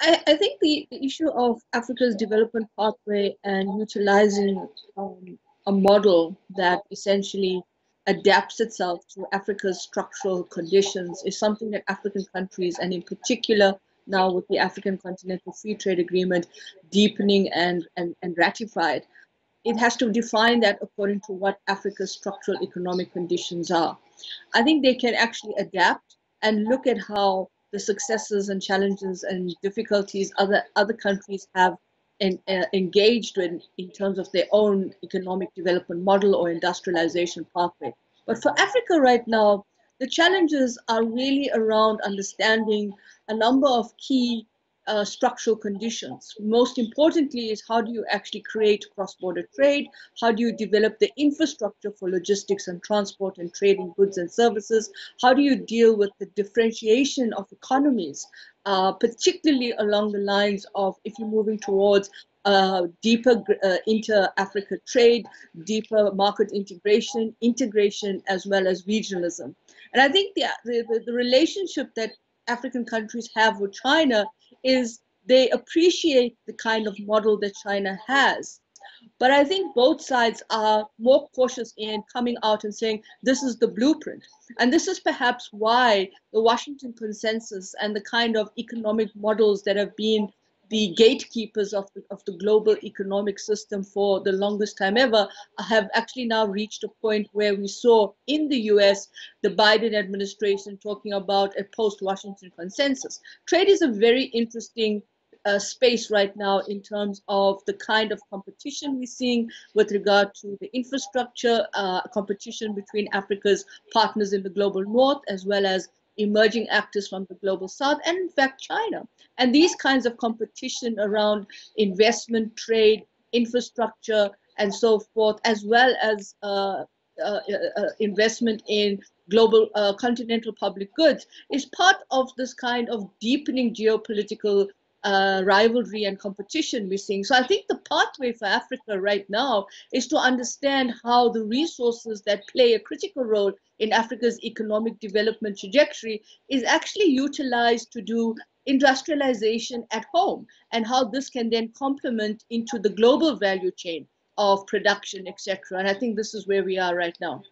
I think the issue of Africa's development pathway and utilizing a model that essentially adapts itself to Africa's structural conditions is something that African countries, and in particular now with the African Continental Free Trade Agreement deepening and ratified, it has to define that according to what Africa's structural economic conditions are. I think they can actually adapt and look at how the successes and challenges and difficulties other countries have engaged in terms of their own economic development model or industrialization pathway. But for Africa right now, the challenges are really around understanding a number of key structural conditions. Most importantly is how do you actually create cross-border trade? How do you develop the infrastructure for logistics and transport and trading goods and services? How do you deal with the differentiation of economies, particularly along the lines of if you're moving towards deeper inter-Africa trade, deeper market integration, as well as regionalism. And I think the relationship that African countries have with China is they appreciate the kind of model that China has. But I think both sides are more cautious in coming out and saying this is the blueprint. And this is perhaps why the Washington consensus and the kind of economic models that have been the gatekeepers of the global economic system for the longest time ever have actually now reached a point where we saw in the US the Biden administration talking about a post-Washington consensus. Trade is a very interesting space right now in terms of the kind of competition we're seeing with regard to the infrastructure, competition between Africa's partners in the global north, as well as emerging actors from the global south, and in fact, China. And these kinds of competition around investment, trade, infrastructure, and so forth, as well as investment in global continental public goods, is part of this kind of deepening geopolitical rivalry and competition we're seeing. So I think the pathway for Africa right now is to understand how the resources that play a critical role in Africa's economic development trajectory is actually utilized to do industrialization at home, and how this can then complement into the global value chain of production, etc. And I think this is where we are right now.